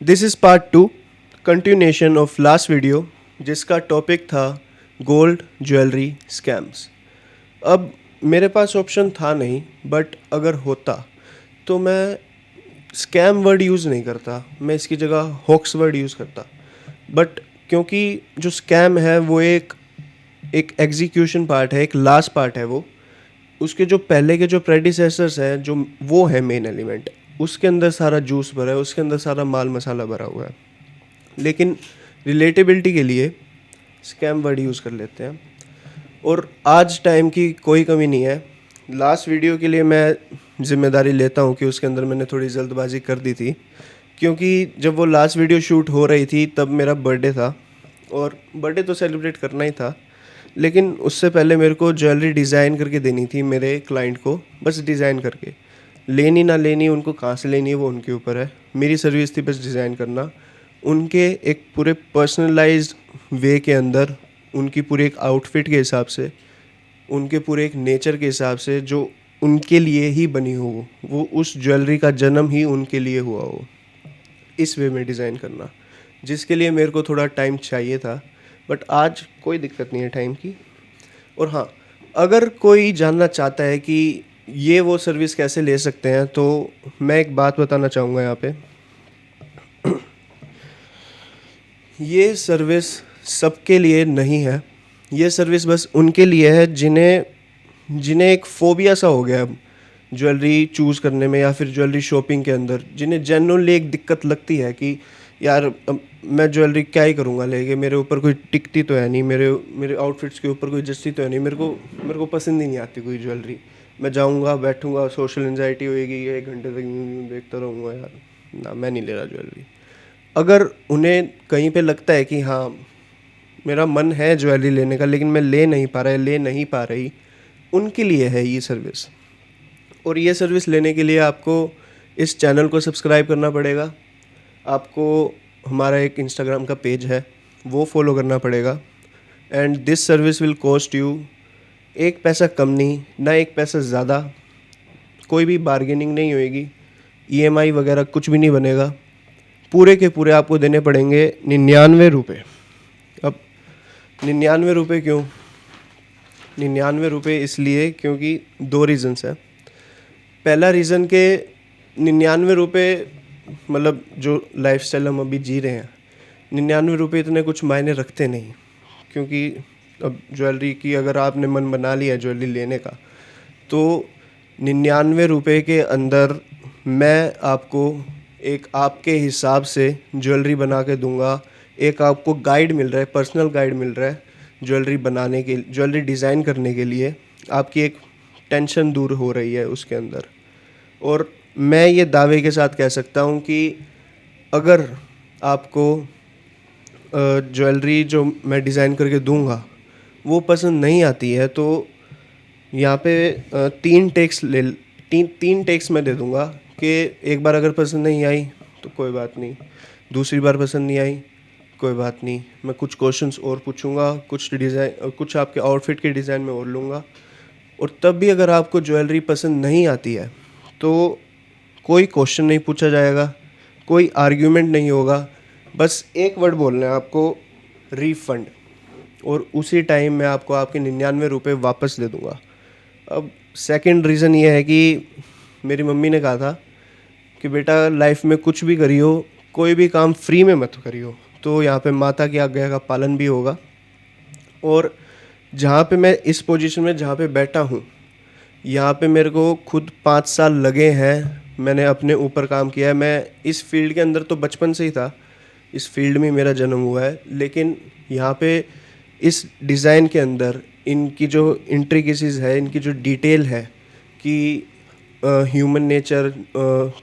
This is part two, continuation of last video, जिसका topic था gold jewellery scams. अब मेरे पास ऑप्शन था नहीं, बट अगर होता तो मैं स्कैम वर्ड यूज़ नहीं करता, मैं इसकी जगह हॉक्स वर्ड यूज़ करता। बट क्योंकि जो स्कैम है वो एक एक एग्जीक्यूशन पार्ट है, एक लास्ट पार्ट है, वो उसके जो पहले के जो प्रेडिसेसर्स हैं, जो वो है मेन एलिमेंट, उसके अंदर सारा जूस भरा है, उसके अंदर सारा माल मसाला भरा हुआ है। लेकिन रिलेटेबिलिटी के लिए स्कैम वर्ड यूज़ कर लेते हैं। और आज टाइम की कोई कमी नहीं है। लास्ट वीडियो के लिए मैं ज़िम्मेदारी लेता हूँ कि उसके अंदर मैंने थोड़ी जल्दबाजी कर दी थी, क्योंकि जब वो लास्ट वीडियो शूट हो रही थी तब मेरा बर्थडे था, और बर्थडे तो सेलिब्रेट करना ही था, लेकिन उससे पहले मेरे को ज्वेलरी डिज़ाइन करके देनी थी मेरे क्लाइंट को। बस डिज़ाइन करके, लेनी ना लेनी, उनको कहाँ से लेनी है वो उनके ऊपर है। मेरी सर्विस थी बस डिज़ाइन करना, उनके एक पूरे पर्सनलाइज्ड वे के अंदर, उनकी पूरी एक आउटफिट के हिसाब से, उनके पूरे एक नेचर के हिसाब से, जो उनके लिए ही बनी हो, वो उस ज्वेलरी का जन्म ही उनके लिए हुआ हो, इस वे में डिज़ाइन करना, जिसके लिए मेरे को थोड़ा टाइम चाहिए था। बट आज कोई दिक्कत नहीं है टाइम की। और हाँ, अगर कोई जानना चाहता है कि ये वो सर्विस कैसे ले सकते हैं, तो मैं एक बात बताना चाहूँगा यहाँ पे। ये सर्विस सबके लिए नहीं है। ये सर्विस बस उनके लिए है जिन्हें जिन्हें एक फ़ोबिया सा हो गया है ज्वेलरी चूज़ करने में, या फिर ज्वेलरी शॉपिंग के अंदर, जिन्हें जेन्युइनली एक दिक्कत लगती है कि यार अब मैं ज्वेलरी क्या ही करूँगा लेके, मेरे ऊपर कोई टिकती तो है नहीं, मेरे मेरे आउटफिट्स के ऊपर कोई जचती तो है नहीं, मेरे को पसंद ही नहीं आती कोई ज्वेलरी। मैं जाऊँगा, बैठूँगा, सोशल एंजाइटी होएगी, 1 घंटे तक यूं देखता रहूँगा, यार ना, मैं नहीं ले रहा ज्वेलरी। अगर उन्हें कहीं पे लगता है कि हाँ, मेरा मन है ज्वेलरी लेने का लेकिन मैं ले नहीं पा रहा, ले नहीं पा रही, उनके लिए है ये सर्विस। और ये सर्विस लेने के लिए आपको इस चैनल को सब्सक्राइब करना पड़ेगा, आपको हमारा एक इंस्टाग्राम का पेज है वो फॉलो करना पड़ेगा। And this service will cost you, एक पैसा कम नहीं ना एक पैसा ज़्यादा, कोई भी बार्गेनिंग नहीं होएगी, ईएमआई वगैरह कुछ भी नहीं बनेगा। पूरे के पूरे आपको देने पड़ेंगे 99 रुपये। अब 99 रुपये क्यों? 99 रुपये इसलिए क्योंकि दो रीज़न्स हैं। पहला रीज़न के 99 रुपये, मतलब जो लाइफस्टाइल हम अभी जी रहे हैं, 99 रुपये इतने कुछ मायने रखते नहीं। क्योंकि अब ज्वेलरी की अगर आपने मन बना लिया ज्वेलरी लेने का, तो 99 रुपये के अंदर मैं आपको एक आपके हिसाब से ज्वेलरी बना के दूंगा। एक आपको गाइड मिल रहा है, पर्सनल गाइड मिल रहा है ज्वेलरी बनाने के, ज्वेलरी डिज़ाइन करने के लिए। आपकी एक टेंशन दूर हो रही है उसके अंदर। और मैं ये दावे के साथ कह सकता हूँ कि अगर आपको ज्वेलरी जो मैं डिज़ाइन करके दूंगा वो पसंद नहीं आती है, तो यहाँ पे तीन टेक्स मैं दे दूंगा कि एक बार अगर पसंद नहीं आई तो कोई बात नहीं, दूसरी बार पसंद नहीं आई कोई बात नहीं, मैं कुछ क्वेश्चंस और पूछूंगा, कुछ डिज़ाइन, कुछ आपके आउटफिट के डिज़ाइन में और लूँगा। और तब भी अगर आपको ज्वेलरी पसंद नहीं आती है तो कोई क्वेश्चन नहीं पूछा जाएगा, कोई आर्ग्यूमेंट नहीं होगा, बस एक वर्ड बोलना है आपको, रिफ़ंड। और उसी टाइम मैं आपको आपके 99 रुपये वापस दे दूँगा। अब सेकंड रीज़न ये है कि मेरी मम्मी ने कहा था कि बेटा लाइफ में कुछ भी करियो, कोई भी काम फ्री में मत करियो। तो यहाँ पे माता की आज्ञा का पालन भी होगा। और जहाँ पे मैं इस पोजीशन में जहाँ पे बैठा हूँ, यहाँ पे मेरे को खुद 5 साल लगे हैं, मैंने अपने ऊपर काम किया है। मैं इस फील्ड के अंदर तो बचपन से ही था, इस फील्ड में मेरा जन्म हुआ है, लेकिन यहाँ पे इस डिज़ाइन के अंदर इनकी जो इंट्रिकेसीज है, इनकी जो डिटेल है कि ह्यूमन नेचर,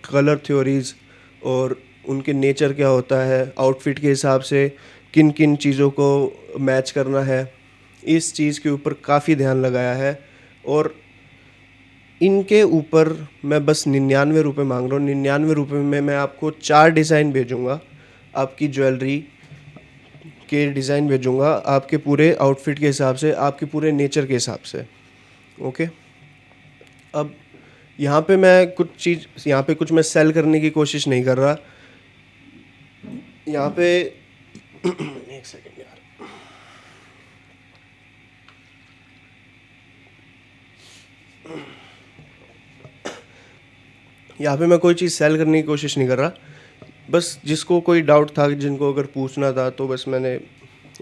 कलर थ्योरीज, और उनके नेचर क्या होता है, आउटफिट के हिसाब से किन किन चीज़ों को मैच करना है, इस चीज़ के ऊपर काफ़ी ध्यान लगाया है। और इनके ऊपर मैं बस 99 रुपये मांग रहा हूँ। 99 रुपये में मैं आपको 4 डिज़ाइन भेजूँगा, आपकी ज्वेलरी के डिज़ाइन भेजूँगा आपके पूरे आउटफिट के हिसाब से, आपके पूरे नेचर के हिसाब से। ओके। अब यहाँ पे मैं कुछ मैं सेल करने की कोशिश नहीं कर रहा। यहाँ पे एक सेकेंड यार, यहाँ पे मैं कोई चीज़ सेल करने की कोशिश नहीं कर रहा, बस जिसको कोई डाउट था, जिनको अगर पूछना था, तो बस मैंने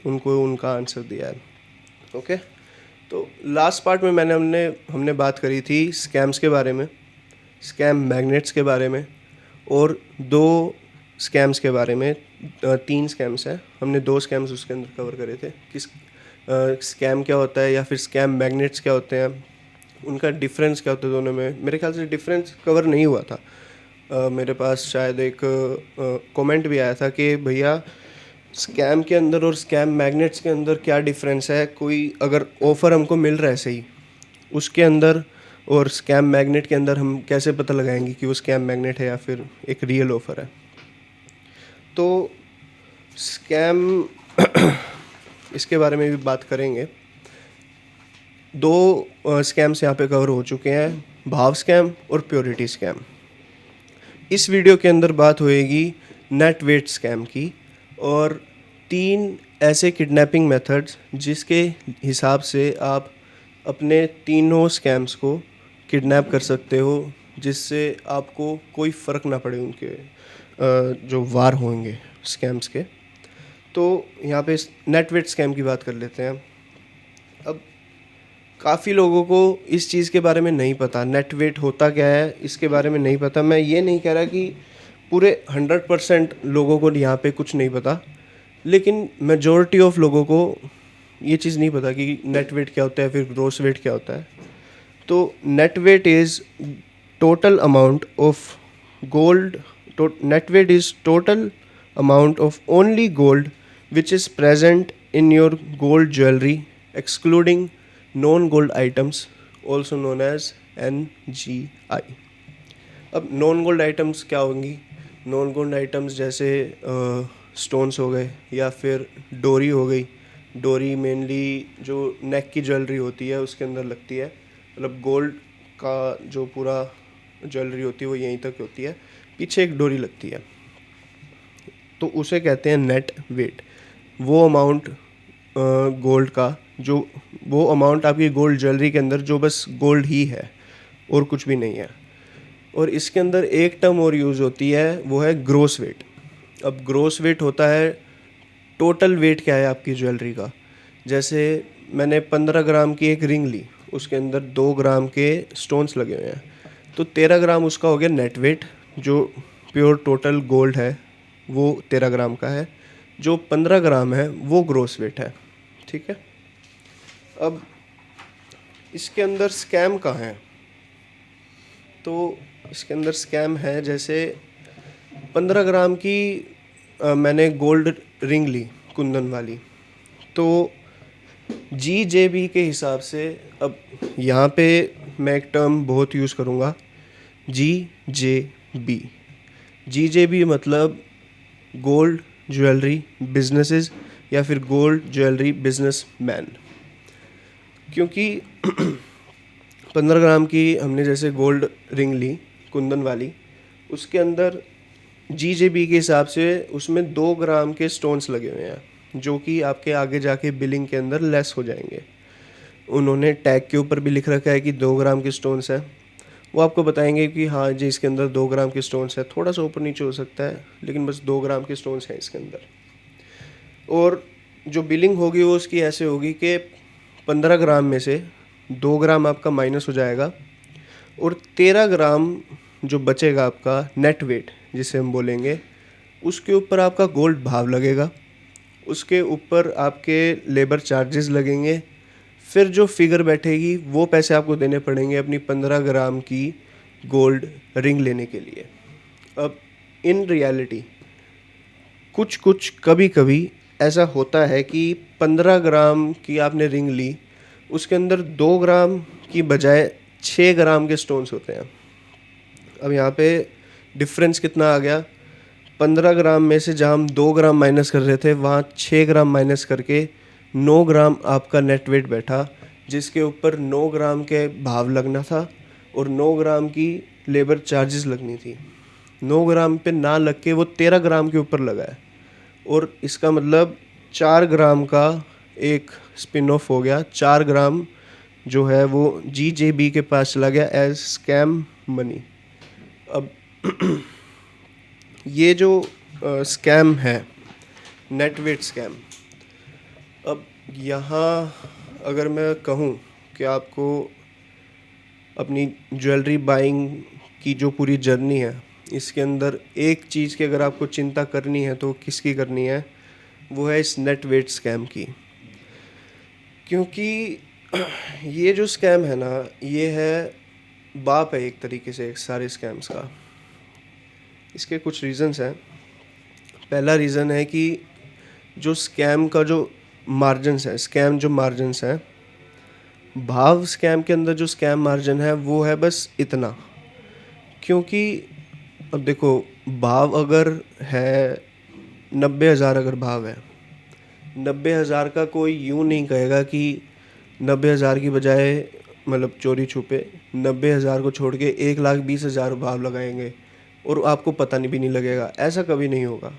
उनको उनका आंसर दिया है। ओके, तो लास्ट पार्ट में हमने बात करी थी स्कैम्स के बारे में, स्कैम मैग्नेट्स के बारे में, और 2 स्कैम्स के बारे में। 3 स्कैम्स हैं, हमने 2 स्कैम्स उसके अंदर कवर करे थे कि स्कैम क्या होता है या फिर स्कैम मैग्नेट्स क्या होते हैं, उनका डिफरेंस क्या होता है दोनों में। मेरे ख्याल से डिफरेंस कवर नहीं हुआ था। मेरे पास शायद एक कमेंट भी आया था कि भैया स्कैम के अंदर और स्कैम मैग्नेट्स के अंदर क्या डिफरेंस है, कोई अगर ऑफ़र हमको मिल रहा है सही, उसके अंदर और स्कैम मैग्नेट के अंदर हम कैसे पता लगाएंगे कि वो स्कैम मैग्नेट है या फिर एक रियल ऑफ़र है। तो स्कैम इसके बारे में भी बात करेंगे। 2 स्कैम्स यहाँ पे कवर हो चुके हैं, भाव स्कैम और प्योरिटी स्कैम। इस वीडियो के अंदर बात होएगी नेट वेट स्कैम की, और 3 ऐसे किडनैपिंग मेथड्स जिसके हिसाब से आप अपने तीनों स्कैम्स को किडनैप कर सकते हो, जिससे आपको कोई फ़र्क ना पड़े उनके जो वार होंगे स्कैम्स के। तो यहाँ पे नेट वेट स्कैम की बात कर लेते हैं। अब काफ़ी लोगों को इस चीज़ के बारे में नहीं पता, नेट वेट होता क्या है इसके बारे में नहीं पता। मैं ये नहीं कह रहा कि पूरे 100% लोगों को यहाँ पे कुछ नहीं पता, लेकिन मेजॉरिटी ऑफ लोगों को ये चीज़ नहीं पता कि नेट वेट क्या होता है, फिर ग्रॉस वेट क्या होता है। तो net weight is total amount of gold, net weight is total amount of only gold which is present in your gold jewelry excluding non-gold items also known as NGI। अब non gold items क्या होंगी? Non gold items जैसे stones हो गए या फिर डोरी हो गई। डोरी मेनली जो नेक की ज्वेलरी होती है उसके अंदर लगती है, मतलब गोल्ड का जो पूरा ज्वेलरी होती है वो यहीं तक होती है, पीछे एक डोरी लगती है, तो उसे कहते हैं नेट वेट। वो अमाउंट गोल्ड का, जो वो अमाउंट आपकी गोल्ड ज्वेलरी के अंदर जो बस गोल्ड ही है और कुछ भी नहीं है। और इसके अंदर एक टर्म और यूज़ होती है, वो है ग्रोस वेट। अब ग्रोस वेट होता है टोटल वेट क्या है आपकी ज्वेलरी का। जैसे मैंने 15 ग्राम की एक रिंग ली, उसके अंदर 2 ग्राम के स्टोन्स लगे हुए हैं, तो 13 ग्राम उसका हो गया नेट वेट। जो प्योर टोटल गोल्ड है वो 13 ग्राम का है, जो 15 ग्राम है वो ग्रोस वेट है। ठीक है, अब इसके अंदर स्कैम कहाँ है? तो इसके अंदर स्कैम है, जैसे 15 ग्राम की मैंने गोल्ड रिंग ली कुंदन वाली, तो GJB के हिसाब से, अब यहाँ पे मैं एक टर्म बहुत यूज़ करूँगा, GJB। GJB मतलब गोल्ड ज्वेलरी बिजनेसेस या फिर गोल्ड ज्वेलरी बिजनेस मैन। क्योंकि 15 ग्राम की हमने जैसे गोल्ड रिंग ली कुंदन वाली, उसके अंदर GJB के हिसाब से उसमें 2 ग्राम के स्टोन्स लगे हुए हैं, जो कि आपके आगे जाके बिलिंग के अंदर लेस हो जाएंगे। उन्होंने टैग के ऊपर भी लिख रखा है कि 2 ग्राम के स्टोन्स हैं। वो आपको बताएंगे कि हाँ जी इसके अंदर 2 ग्राम के स्टोन्स है, थोड़ा सा ऊपर नीचे हो सकता है, लेकिन बस 2 ग्राम के स्टोन्स हैं इसके अंदर। और जो बिलिंग होगी वो उसकी ऐसे होगी कि 15 ग्राम में से 2 ग्राम आपका माइनस हो जाएगा, और 13 ग्राम जो बचेगा आपका नेट वेट जिसे हम बोलेंगे, उसके ऊपर आपका गोल्ड भाव लगेगा, उसके ऊपर आपके लेबर चार्जेस लगेंगे, फिर जो फिगर बैठेगी वो पैसे आपको देने पड़ेंगे अपनी 15 ग्राम की गोल्ड रिंग लेने के लिए। अब इन रियलिटी कुछ कुछ कभी कभी ऐसा होता है कि 15 ग्राम की आपने रिंग ली, उसके अंदर 2 ग्राम की बजाय 6 ग्राम के स्टोन्स होते हैं। अब यहाँ पे डिफरेंस कितना आ गया? 15 ग्राम में से जहाँ हम 2 ग्राम माइनस कर रहे थे, वहाँ 6 ग्राम माइनस करके 9 ग्राम आपका नेट वेट बैठा, जिसके ऊपर 9 ग्राम के भाव लगना था और 9 ग्राम की लेबर चार्जेस लगनी थी। 9 ग्राम पे ना लग के वो 13 ग्राम के ऊपर लगा है। और इसका मतलब 4 ग्राम का एक स्पिन ऑफ हो गया। 4 ग्राम जो है वो जीजेबी के पास चला गया एज स्कैम मनी। अब ये जो स्कैम है, नेटवेट स्कैम, अब यहाँ अगर मैं कहूँ कि आपको अपनी ज्वेलरी बाइंग की जो पूरी जर्नी है, इसके अंदर एक चीज़ की अगर आपको चिंता करनी है तो किसकी करनी है, वो है इस नेटवेट स्कैम की। क्योंकि ये जो स्कैम है ना, ये है बाप है एक तरीके से सारे स्कैम्स का। इसके कुछ रीज़न्स हैं। पहला रीज़न है कि जो स्कैम का जो मार्जिनस है, स्कैम जो मार्जिनस है, भाव स्कैम के अंदर जो स्कैम मार्जिन है वो है बस इतना। क्योंकि अब देखो, भाव अगर है 90,000, अगर भाव है 90,000 का, कोई यूँ नहीं कहेगा कि 90,000 की बजाय मतलब चोरी छुपे 90,000 को छोड़ के 1,20,000 भाव लगाएंगे और आपको पता नहीं भी नहीं लगेगा, ऐसा कभी नहीं होगा।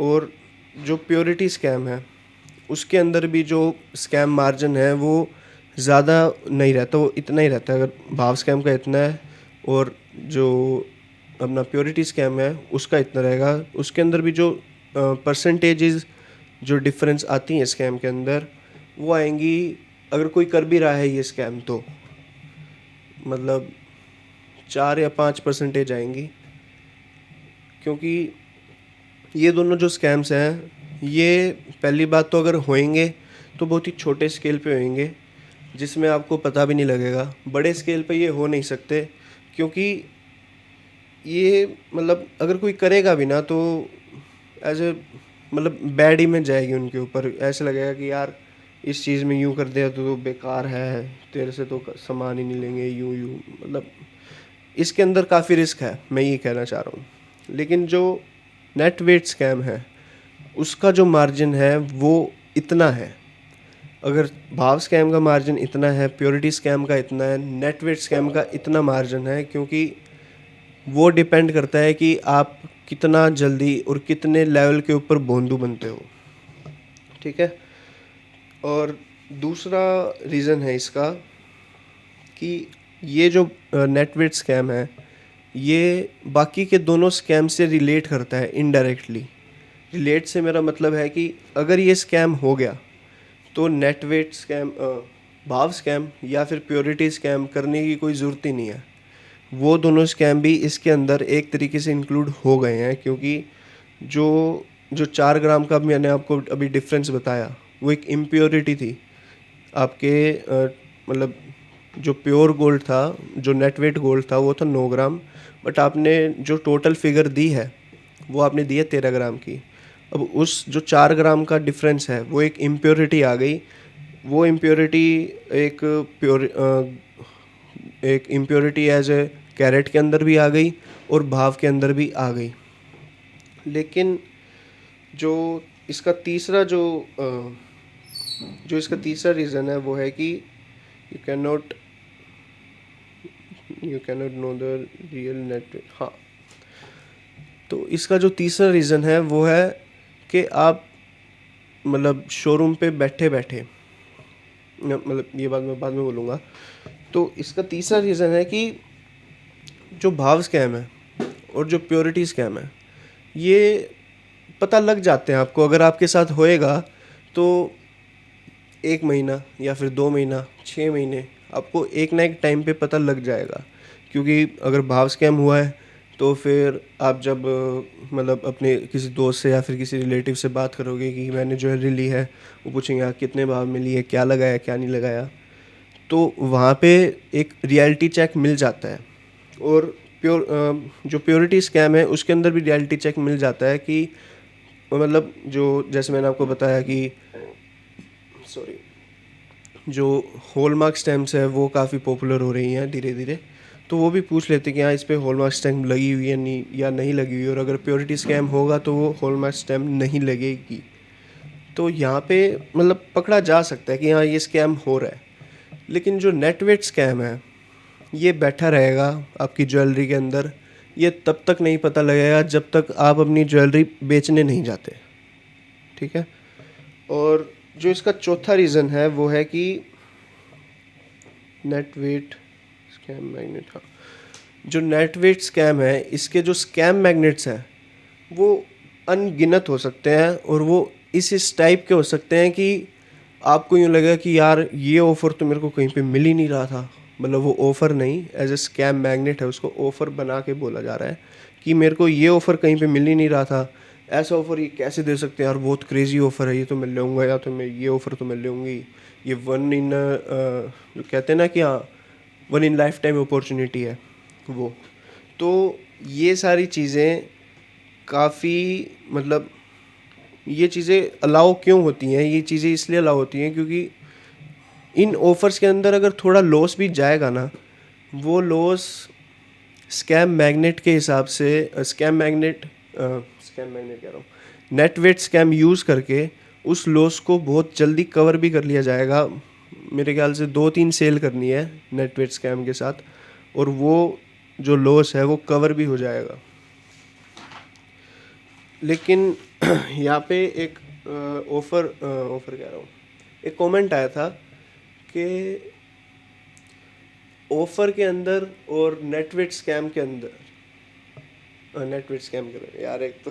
और जो प्योरिटी स्कैम है उसके अंदर भी जो स्कैम मार्जिन है वो ज़्यादा नहीं रहता, वो इतना ही रहता है। अगर भाव स्कैम का इतना है और जो अपना प्योरिटी स्कैम है उसका इतना रहेगा, उसके अंदर भी जो परसेंटेजेस जो डिफरेंस आती हैं स्कैम के अंदर वो आएंगी। अगर कोई कर भी रहा है ये स्कैम तो मतलब 4 या 5% आएंगी। क्योंकि ये दोनों जो स्कैम्स हैं, ये पहली बात तो अगर होएंगे तो बहुत ही छोटे स्केल पे होएंगे जिसमें आपको पता भी नहीं लगेगा। बड़े स्केल पे ये हो नहीं सकते, क्योंकि ये मतलब अगर कोई करेगा भी ना तो एज ए मतलब बैड इमेज जाएगी उनके ऊपर। ऐसा लगेगा कि यार इस चीज़ में यूँ कर दिया तो बेकार है, तेरे से तो सामान ही नहीं लेंगे, यूँ यूँ, मतलब इसके अंदर काफ़ी रिस्क है, मैं ये कहना चाह रहा हूँ। लेकिन जो नेट वेट स्कैम है उसका जो मार्जिन है वो इतना है। अगर भाव स्कैम का मार्जिन इतना है, प्योरिटी स्कैम का इतना है, नेट वेट स्कैम का इतना मार्जिन है, क्योंकि वो डिपेंड करता है कि आप कितना जल्दी और कितने लेवल के ऊपर भोंदू बनते हो। ठीक है। और दूसरा रीज़न है इसका कि ये जो नेटवेट स्कैम है ये बाकी के दोनों स्कैम से रिलेट करता है इनडायरेक्टली। रिलेट से मेरा मतलब है कि अगर ये स्कैम हो गया तो नेटवेट स्कैम, भाव स्कैम या फिर प्योरिटी स्कैम करने की कोई ज़रूरत ही नहीं है। वो दोनों स्कैम भी इसके अंदर एक तरीके से इंक्लूड हो गए हैं, क्योंकि जो जो 4 ग्राम का मैंने आपको अभी डिफरेंस बताया वो एक इम्प्योरिटी थी आपके मतलब जो प्योर गोल्ड था, जो नेट वेट गोल्ड था वो था 9 ग्राम, बट आपने जो टोटल फिगर दी है वो आपने दी है 13 ग्राम की। अब उस जो 4 ग्राम का डिफरेंस है वो एक इम्प्योरिटी आ गई। वो इम्प्योरिटी एक प्योर एक इम्प्योरिटी एज ए कैरेट के अंदर भी आ गई और भाव के अंदर भी आ गई। लेकिन जो इसका तीसरा जो इसका तीसरा रीज़न है वो है कि you can not know the real net. हाँ, तो इसका जो तीसरा रीज़न है वो है कि आप मतलब शोरूम पे बैठे बैठे, मतलब ये बात मैं बाद में बोलूँगा। तो इसका तीसरा रीज़न है कि जो भाव स्कैम है और जो प्योरिटी स्कैम है ये पता लग जाते हैं आपको। अगर आपके साथ होएगा तो 1 महीना या फिर 2 महीना, 6 महीने, आपको एक ना एक टाइम पे पता लग जाएगा। क्योंकि अगर भाव स्कैम हुआ है तो फिर आप जब मतलब अपने किसी दोस्त से या फिर किसी रिलेटिव से बात करोगे कि मैंने ज्वेलरी ली है, वो पूछेंगे आप कितने भाव में ली है, क्या लगाया क्या नहीं लगाया, तो वहाँ पे एक रियलिटी चेक मिल जाता है। और जो प्योरिटी स्कैम है उसके अंदर भी रियलिटी चेक मिल जाता है कि मतलब जो जैसे मैंने आपको बताया कि सॉरी, जो हॉलमार्क स्टैम्प्स है वो काफ़ी पॉपुलर हो रही हैं धीरे धीरे, तो वो भी पूछ लेते हैं कि हाँ इस पर हॉलमार्क स्टैम्प लगी हुई है नहीं या नहीं लगी हुई, और अगर प्योरिटी स्कैम होगा तो वो हॉलमार्क स्टैम्प नहीं लगेगी। तो यहाँ पे मतलब पकड़ा जा सकता है कि हाँ ये स्कैम हो रहा है। लेकिन जो नेटवेट स्कैम है ये बैठा रहेगा आपकी ज्वेलरी के अंदर ये तब तक नहीं पता लगेगा जब तक आप अपनी ज्वेलरी बेचने नहीं जाते, ठीक है। और जो इसका चौथा रीज़न है वो है कि नेट वेट स्कैम मैग्नेट। हाँ, जो नेट वेट स्कैम है, इसके जो स्कैम मैग्नेट्स हैं वो अनगिनत हो सकते हैं, और वो इस टाइप के हो सकते हैं कि आपको यूँ लगेगा कि यार ये ऑफ़र तो मेरे को कहीं पे मिल ही नहीं रहा था। मतलब वो ऑफ़र नहीं, एज ए स्कैम मैग्नेट है, उसको ऑफ़र बना के बोला जा रहा है कि मेरे को ये ऑफ़र कहीं पे मिल ही नहीं रहा था, ऐसा ऑफ़र ये कैसे दे सकते हैं यार, बहुत क्रेज़ी ऑफ़र है, ये तो मैं लूँगा, या तो मैं ये ऑफ़र तो मैं लूँगी, ये वन इन जो कहते हैं ना कि हाँ one in life time opportunity है वो। तो ये सारी चीज़ें काफ़ी, मतलब ये चीज़ें अलाउ क्यों होती हैं, ये चीज़ें इसलिए अलाउ होती हैं क्योंकि इन ऑफर्स के अंदर अगर थोड़ा लॉस भी जाएगा ना, वो लॉस स्कैम मैग्नेट के हिसाब से स्कैम मैग्नेट कह रहा हूँ, नेट वेट स्कैम यूज़ करके उस लॉस को बहुत जल्दी कवर भी कर लिया जाएगा। मेरे ख्याल से 2-3 सेल करनी है नेट वेट स्कैम के साथ, और वो जो लॉस है वो कवर भी हो जाएगा। लेकिन यहाँ पे एक ऑफ़र कह रहा हूँ, एक कमेंट आया था कि ऑफ़र के अंदर और नेटवेट स्कैम के अंदर, नेटवेट स्कैम के अंदर यार, एक तो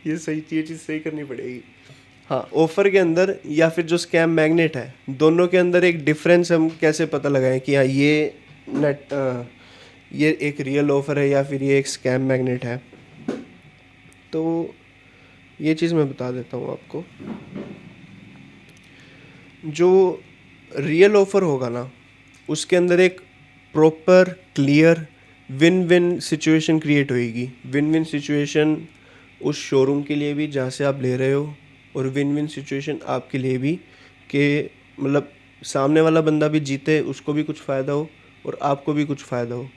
ये चीज़ सही करनी पड़ेगी। हाँ, ऑफ़र के अंदर या फिर जो स्कैम मैग्नेट है, दोनों के अंदर एक डिफरेंस हम कैसे पता लगाएं कि हाँ ये एक रियल ऑफ़र है या फिर ये एक स्कैम मैग्नेट है। तो ये चीज़ मैं बता देता हूँ आपको। जो रियल ऑफ़र होगा ना, उसके अंदर एक proper clear win win situation create होएगी। विन विन सिचुएशन उस शोरूम के लिए भी जहाँ से आप ले रहे हो, और विन विन सिचुएशन आपके लिए भी, कि मतलब सामने वाला बंदा भी जीते, उसको भी कुछ फ़ायदा हो और आपको भी कुछ फ़ायदा हो।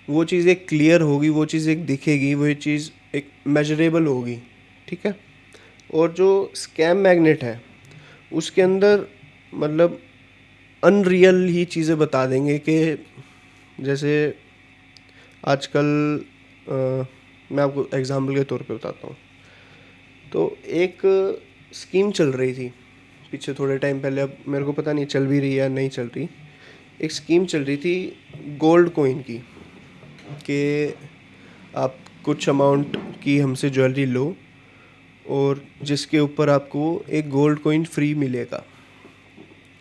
वो चीज़ एक क्लियर होगी, वो चीज़ एक दिखेगी, वो चीज़ एक मेजरेबल होगी, ठीक है। और जो स्कैम मैग्नेट है उसके अंदर मतलब अनरियल ही चीज़ें बता देंगे, कि जैसे आजकल मैं आपको एग्जांपल के तौर पे बताता हूँ। तो एक स्कीम चल रही थी पीछे थोड़े टाइम पहले, अब मेरे को पता नहीं चल भी रही है या नहीं चल रही। एक स्कीम चल रही थी गोल्ड कॉइन की, कि आप कुछ अमाउंट की हमसे ज्वेलरी लो और जिसके ऊपर आपको एक गोल्ड कॉइन फ्री मिलेगा।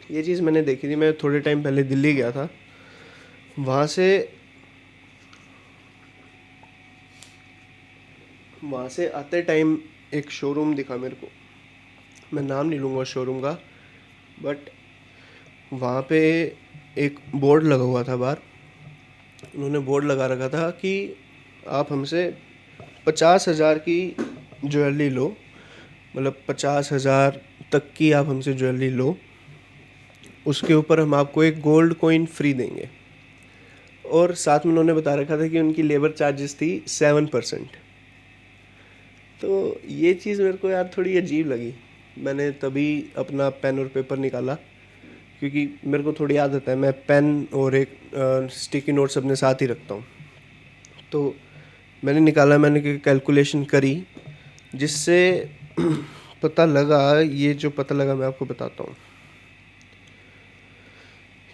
ये चीज़ मैंने देखी थी, मैं थोड़े टाइम पहले दिल्ली गया था। वहाँ से आते टाइम एक शोरूम दिखा मेरे को, मैं नाम नहीं लूँगा शोरूम का, बट वहाँ पे एक बोर्ड लगा हुआ था बाहर। उन्होंने बोर्ड लगा रखा था कि आप हमसे 50,000 की ज्वेलरी लो, मतलब 50,000 तक की आप हमसे ज्वेलरी लो, उसके ऊपर हम आपको एक गोल्ड कॉइन फ्री देंगे। और साथ में उन्होंने बता रखा था कि उनकी लेबर चार्जेस थी 7%। तो ये चीज़ मेरे को यार थोड़ी अजीब लगी। मैंने तभी अपना पेन और पेपर निकाला, क्योंकि मेरे को थोड़ी आदत है, मैं पेन और एक स्टिकी नोट्स अपने साथ ही रखता हूँ। तो मैंने निकाला, मैंने कैलकुलेशन करी, जिससे पता लगा, ये जो पता लगा मैं आपको बताता हूँ।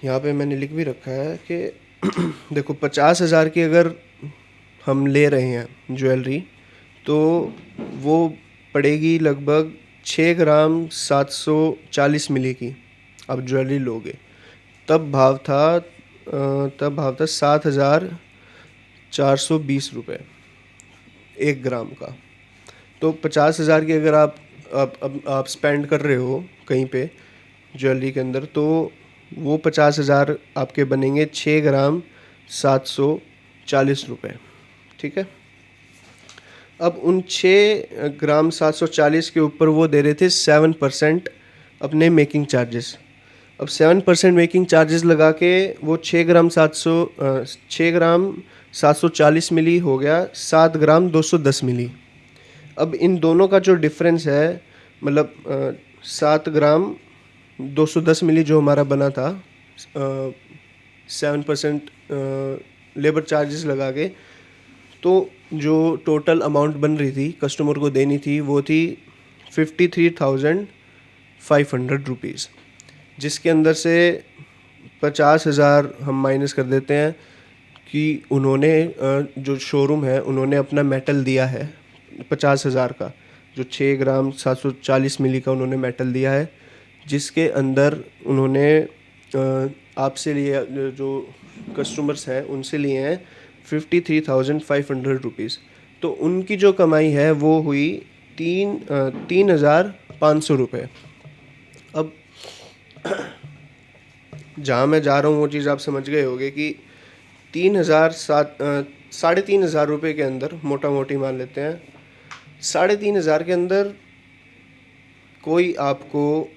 यहाँ पे मैंने लिख भी रखा है कि देखो 50,000 की अगर हम ले रहे हैं ज्वेलरी, तो वो पड़ेगी लगभग 6 ग्राम 740 मिली की आप ज्वेलरी लोगे। तब भाव था 7,420 रुपये 1 ग्राम का। तो 50,000 की अगर आप स्पेंड कर रहे हो कहीं पे ज्वेलरी के अंदर, तो वो 50,000 आपके बनेंगे 6 ग्राम 740 रुपये, ठीक है। अब उन 6 ग्राम 740 के ऊपर वो दे रहे थे 7% अपने मेकिंग चार्जेस। अब 7% मेकिंग चार्जेस लगा के वो 6 ग्राम 740 मिली हो गया 7 ग्राम 210 मिली। अब इन दोनों का जो डिफरेंस है, मतलब 7 ग्राम 210 मिली जो हमारा बना था 7% लेबर चार्जेस लगा के, तो जो टोटल अमाउंट बन रही थी कस्टमर को देनी थी वो थी 53,500 रुपीज़, जिसके अंदर से 50,000 हम माइनस कर देते हैं कि उन्होंने जो शोरूम है उन्होंने अपना मेटल दिया है 50,000 का, जो 6 ग्राम 740 मिली का उन्होंने मेटल दिया है, जिसके अंदर उन्होंने आपसे लिया, जो कस्टमर्स हैं उनसे लिए हैं 53,500 रुपीज़। तो उनकी जो कमाई है वो हुई 3,500 रुपये। अब जहाँ मैं जा रहा हूँ वो चीज़ आप समझ गए होंगे कि 3,500 रुपये के अंदर, मोटा मोटी मान लेते हैं 3,500 के अंदर कोई आपको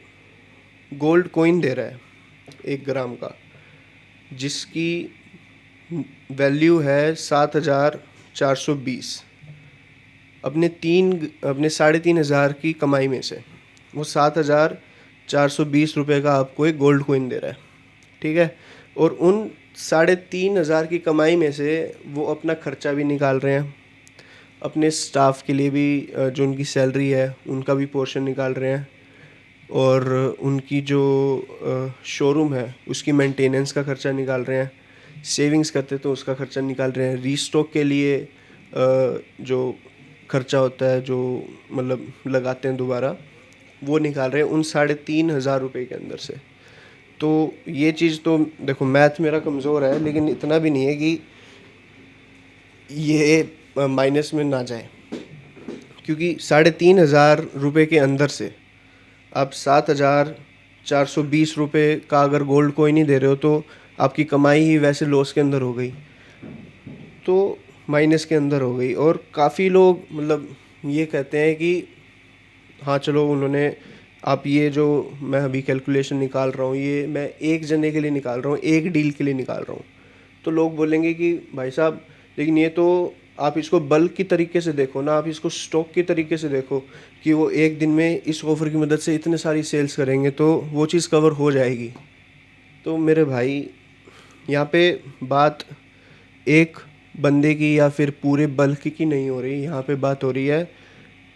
गोल्ड कॉइन दे रहा है 1 ग्राम का, जिसकी वैल्यू है 7,420। अपने 3,500 की कमाई में से वो 7,420 रुपये का आपको एक गोल्ड कॉइन दे रहा है, ठीक है। और उन 3,500 की कमाई में से वो अपना खर्चा भी निकाल रहे हैं, अपने स्टाफ के लिए भी जो उनकी सैलरी है उनका भी पोर्शन निकाल रहे हैं, और उनकी जो शोरूम है उसकी मेंटेनेंस का खर्चा निकाल रहे हैं, सेविंग्स करते तो उसका खर्चा निकाल रहे हैं, रीस्टॉक के लिए जो खर्चा होता है जो मतलब लगाते हैं दोबारा, वो निकाल रहे हैं उन 3,500 रुपये के अंदर से। तो ये चीज़ तो देखो, मैथ मेरा कमज़ोर है लेकिन इतना भी नहीं है कि ये माइनस में ना जाए, क्योंकि 3,500 रुपये के अंदर से आप 7,420 रुपये का अगर गोल्ड कोई नहीं दे रहे हो तो आपकी कमाई ही वैसे लॉस के अंदर हो गई, तो माइनस के अंदर हो गई। और काफ़ी लोग मतलब ये कहते हैं कि हाँ चलो उन्होंने, आप ये जो मैं अभी कैलकुलेशन निकाल रहा हूँ ये मैं एक जने के लिए निकाल रहा हूँ, एक डील के लिए निकाल रहा हूँ, तो लोग बोलेंगे कि भाई साहब लेकिन ये तो आप इसको बल्क की तरीके से देखो ना, आप इसको स्टॉक की तरीके से देखो कि वो एक दिन में इस ऑफ़र की मदद से इतने सारी सेल्स करेंगे तो वो चीज़ कवर हो जाएगी। तो मेरे भाई यहाँ पे बात एक बंदे की या फिर पूरे बल्क की नहीं हो रही, यहाँ पे बात हो रही है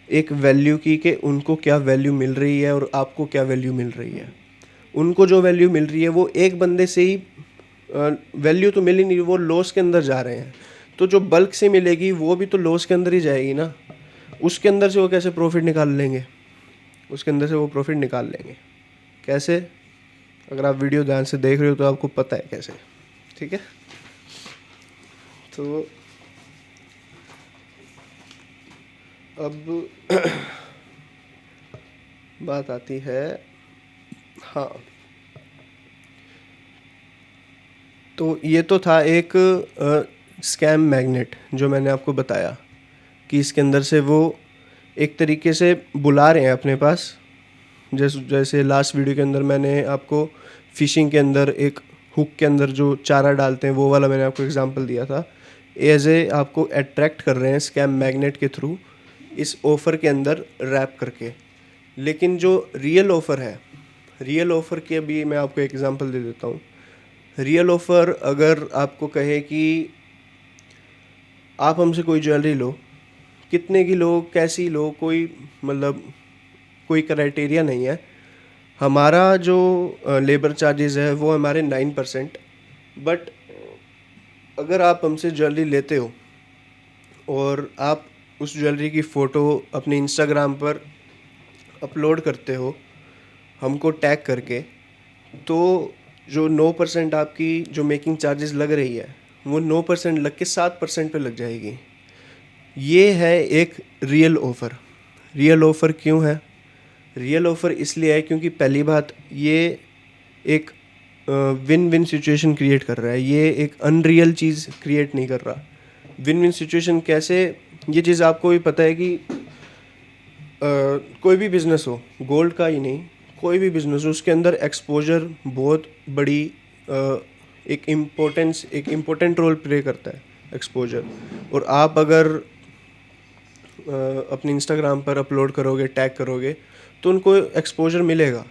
एक वैल्यू की, कि उनको क्या वैल्यू मिल रही है और आपको क्या वैल्यू मिल रही है। उनको जो वैल्यू मिल रही है वो एक बंदे से ही वैल्यू तो मिल ही नहीं, वो लॉस के अंदर जा रहे हैं, तो जो बल्क से मिलेगी वो भी तो लॉस के अंदर ही जाएगी ना, उसके अंदर से वो कैसे प्रॉफिट निकाल लेंगे, उसके अंदर से वो प्रॉफिट निकाल लेंगे कैसे? अगर आप वीडियो ध्यान से देख रहे हो तो आपको पता है कैसे, ठीक है। तो अब बात आती है, हाँ तो ये तो था एक स्कैम मैग्नेट जो मैंने आपको बताया कि इसके अंदर से वो एक तरीके से बुला रहे हैं अपने पास, जैसे लास्ट वीडियो के अंदर मैंने आपको फ़िशिंग के अंदर एक हुक के अंदर जो चारा डालते हैं वो वाला मैंने आपको एग्जांपल दिया था, एज ए आपको अट्रैक्ट कर रहे हैं स्कैम मैग्नेट के थ्रू इस ऑफ़र के अंदर रैप करके। लेकिन जो रियल ऑफ़र है, रियल ऑफ़र के अभी मैं आपको एग्जांपल दे देता हूँ। रियल ऑफ़र अगर आपको कहे कि आप हमसे कोई ज्वेलरी लो, कितने की लो, कैसी लो, कोई मतलब कोई क्राइटेरिया नहीं है। हमारा जो लेबर चार्जेस है वो हमारे 9%, बट अगर आप हमसे ज्वेलरी लेते हो और आप उस ज्वेलरी की फ़ोटो अपने इंस्टाग्राम पर अपलोड करते हो हमको टैग करके, तो जो 9% आपकी जो मेकिंग चार्जेस लग रही है वो 9% लग के 7% पे लग जाएगी। ये है एक रियल ऑफ़र। रियल ऑफ़र क्यों है? रियल ऑफ़र इसलिए है क्योंकि पहली बात ये एक विन विन सिचुएशन क्रिएट कर रहा है, ये एक अनरियल चीज़ क्रिएट नहीं कर रहा। विन विन सिचुएशन कैसे? ये चीज़ आपको भी पता है कि कोई भी बिज़नेस हो, गोल्ड का ही नहीं, कोई भी बिज़नेस हो, उसके अंदर एक्सपोजर बहुत बड़ी एक इम्पोर्टेंट रोल प्ले करता है एक्सपोजर। और आप अगर अपने इंस्टाग्राम पर अपलोड करोगे, टैग करोगे, तो उनको एक्सपोजर मिलेगा,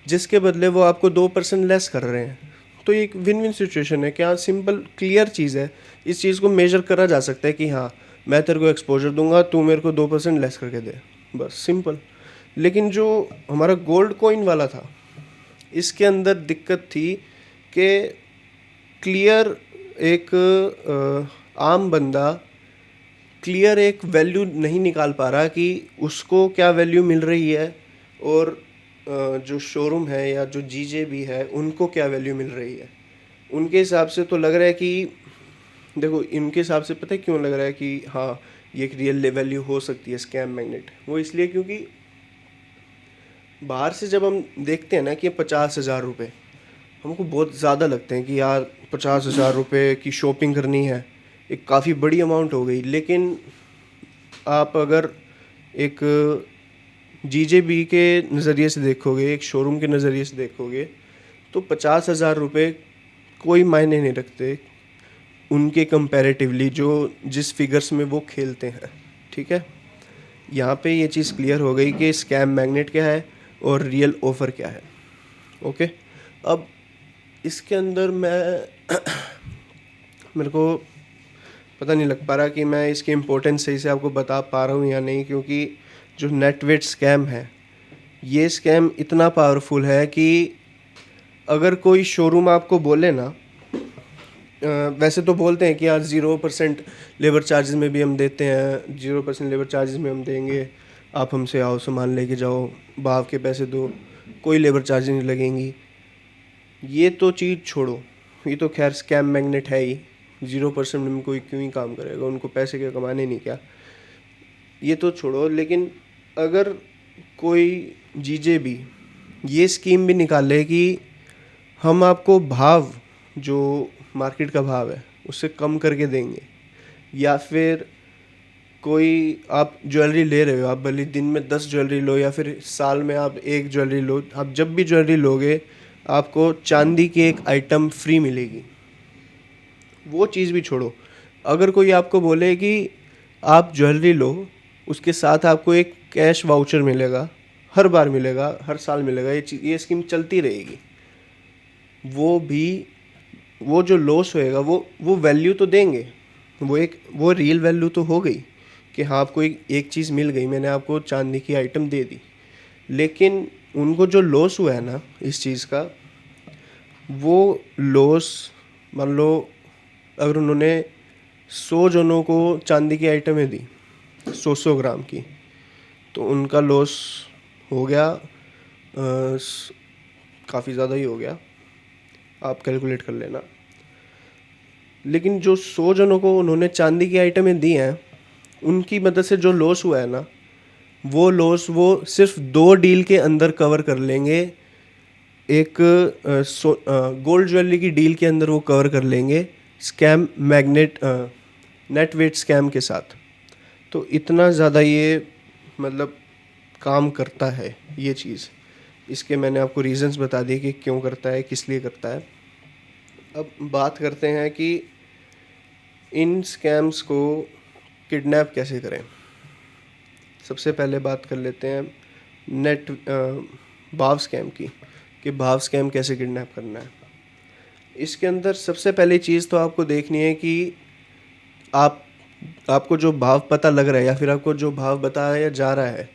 जिसके बदले वो आपको 2% लेस कर रहे हैं। तो ये एक विन विन सिचुएशन है। क्या सिंपल क्लियर चीज़ है, इस चीज़ को मेजर करा जा सकता है कि हाँ मैं तेरे को एक्सपोजर दूंगा, तू मेरे को 2% लेस करके दे, बस सिंपल। लेकिन जो हमारा गोल्ड कॉइन वाला था, इसके अंदर दिक्कत थी कि क्लियर एक आम बंदा क्लियर एक वैल्यू नहीं निकाल पा रहा कि उसको क्या वैल्यू मिल रही है, और जो शोरूम है या जो जीजे भी है उनको क्या वैल्यू मिल रही है। उनके हिसाब से तो लग रहा है कि देखो, इनके हिसाब से पता है क्यों लग रहा है कि हाँ ये एक रियल वैल्यू हो सकती है स्कैम मैग्नेट, वो इसलिए क्योंकि बाहर से जब हम देखते हैं ना कि 50,000 रुपये हमको बहुत ज़्यादा लगते हैं कि यार 50,000 रुपये की शॉपिंग करनी है, एक काफ़ी बड़ी अमाउंट हो गई। लेकिन आप अगर एक जीजेबी के नज़रिए से देखोगे, एक शोरूम के नज़रिए से देखोगे, तो 50,000 रुपये कोई मायने नहीं रखते उनके कंपैरेटिवली जो जिस फिगर्स में वो खेलते हैं। ठीक है, यहाँ पे ये चीज़ क्लियर हो गई कि स्कैम मैग्नेट क्या है और रियल ऑफ़र क्या है। ओके, अब इसके अंदर मेरे को पता नहीं लग पा रहा कि मैं इसकी इम्पोर्टेंस सही से आपको बता पा रहा हूँ या नहीं, क्योंकि जो नेटवेट स्कैम है, ये स्कैम इतना पावरफुल है कि अगर कोई शोरूम आपको बोले ना, वैसे तो बोलते हैं कि यार 0% लेबर चार्जेस में भी हम देते हैं, 0% लेबर चार्जेस में हम देंगे, आप हमसे आओ सामान लेके जाओ, भाव के पैसे दो, कोई लेबर चार्जेस नहीं लगेंगी। ये तो चीज़ छोड़ो, ये तो खैर स्कैम मैग्नेट है ही, 0% में कोई क्यों ही काम करेगा, उनको पैसे के कमाने नहीं क्या, ये तो छोड़ो। लेकिन अगर कोई जीजे भी ये स्कीम भी निकाले कि हम आपको भाव जो मार्केट का भाव है उससे कम करके देंगे, या फिर कोई आप ज्वेलरी ले रहे हो, आप भले दिन में 10 ज्वेलरी लो या फिर साल में आप एक ज्वेलरी लो, आप जब भी ज्वेलरी लोगे आपको चांदी की एक आइटम फ्री मिलेगी। वो चीज़ भी छोड़ो, अगर कोई आपको बोले कि आप ज्वेलरी लो, उसके साथ आपको एक कैश वाउचर मिलेगा, हर बार मिलेगा, हर साल मिलेगा, ये स्कीम चलती रहेगी, वो जो लॉस होएगा वो वैल्यू तो देंगे, वो रियल वैल्यू तो हो गई कि हाँ आपको एक चीज़ मिल गई, मैंने आपको चांदी की आइटम दे दी। लेकिन उनको जो लॉस हुआ है ना इस चीज़ का, वो लॉस मान लो अगर उन्होंने 100 जनों को चांदी की आइटमें दी 100 ग्राम की, तो उनका लॉस हो गया काफ़ी ज़्यादा ही हो गया, आप कैलकुलेट कर लेना। लेकिन जो 100 जनों को उन्होंने चांदी की आइटमें दी हैं, उनकी मदद से जो लॉस हुआ है ना, वो लॉस वो सिर्फ 2 डील के अंदर कवर कर लेंगे। एक गोल्ड ज्वेलरी की डील के अंदर वो कवर कर लेंगे scam magnet net weight scam के साथ। तो इतना ज़्यादा ये मतलब काम करता है ये चीज़। इसके मैंने आपको रीज़न्स बता दिए कि क्यों करता है, किस लिए करता है। अब बात करते हैं कि इन स्कैम्स को किडनैप कैसे करें। सबसे पहले बात कर लेते हैं भाव स्कैम की, कि भाव स्कैम कैसे किडनैप करना है। इसके अंदर सबसे पहली चीज़ तो आपको देखनी है कि आपको जो भाव पता लग रहा है या फिर आपको जो भाव बताया जा रहा है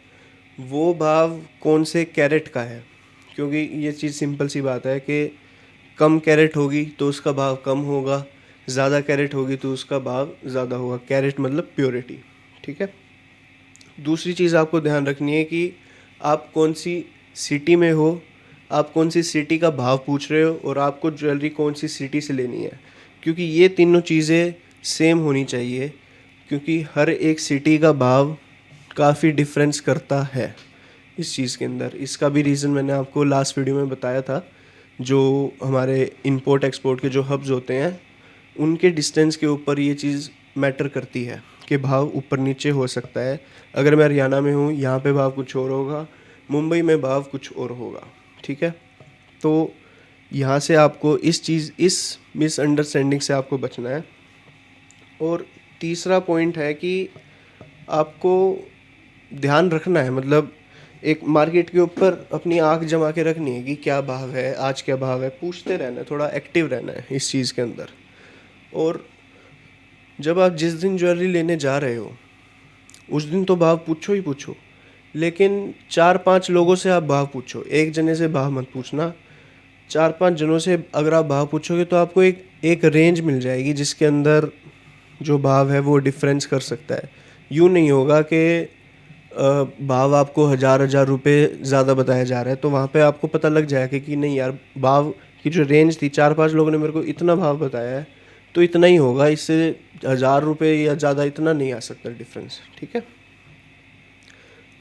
वो भाव कौन से कैरेट का है। क्योंकि ये चीज़ सिंपल सी बात है कि कम कैरेट होगी तो उसका भाव कम होगा, ज़्यादा कैरेट होगी तो उसका भाव ज़्यादा होगा। कैरेट मतलब प्योरिटी, ठीक है। दूसरी चीज़ आपको ध्यान रखनी है कि आप कौन सी सिटी में हो, आप कौन सी सिटी का भाव पूछ रहे हो, और आपको ज्वेलरी कौन सी सिटी से लेनी है। क्योंकि ये तीनों चीज़ें सेम होनी चाहिए, क्योंकि हर एक सिटी का भाव काफ़ी डिफरेंस करता है इस चीज़ के अंदर। इसका भी रीज़न मैंने आपको लास्ट वीडियो में बताया था। जो हमारे इंपोर्ट एक्सपोर्ट के जो हब्स होते हैं उनके डिस्टेंस के ऊपर ये चीज़ मैटर करती है कि भाव ऊपर नीचे हो सकता है। अगर मैं हरियाणा में हूँ, यहाँ पे भाव कुछ और होगा, मुंबई में भाव कुछ और होगा, ठीक है। तो यहाँ से आपको इस मिसअंडरस्टैंडिंग से आपको बचना है। और तीसरा पॉइंट है कि आपको ध्यान रखना है, मतलब एक मार्केट के ऊपर अपनी आंख जमा के रखनी है कि क्या भाव है, आज क्या भाव है, पूछते रहना है, थोड़ा एक्टिव रहना है इस चीज़ के अंदर। और जब आप जिस दिन ज्वेलरी लेने जा रहे हो उस दिन तो भाव पूछो ही पूछो, लेकिन 4-5 लोगों से आप भाव पूछो, एक जने से भाव मत पूछना। 4-5 जनों से अगर आप भाव पूछोगे तो आपको एक एक रेंज मिल जाएगी जिसके अंदर जो भाव है वो डिफरेंस कर सकता है। यूँ नहीं होगा कि भाव आपको हज़ार हज़ार रुपये ज़्यादा बताया जा रहा है तो वहाँ पे आपको पता लग जाएगा कि नहीं यार, भाव की जो रेंज थी 4-5 लोगों ने मेरे को इतना भाव बताया है तो इतना ही होगा, इससे 1000 रुपये या ज़्यादा इतना नहीं आ सकता डिफरेंस, ठीक है।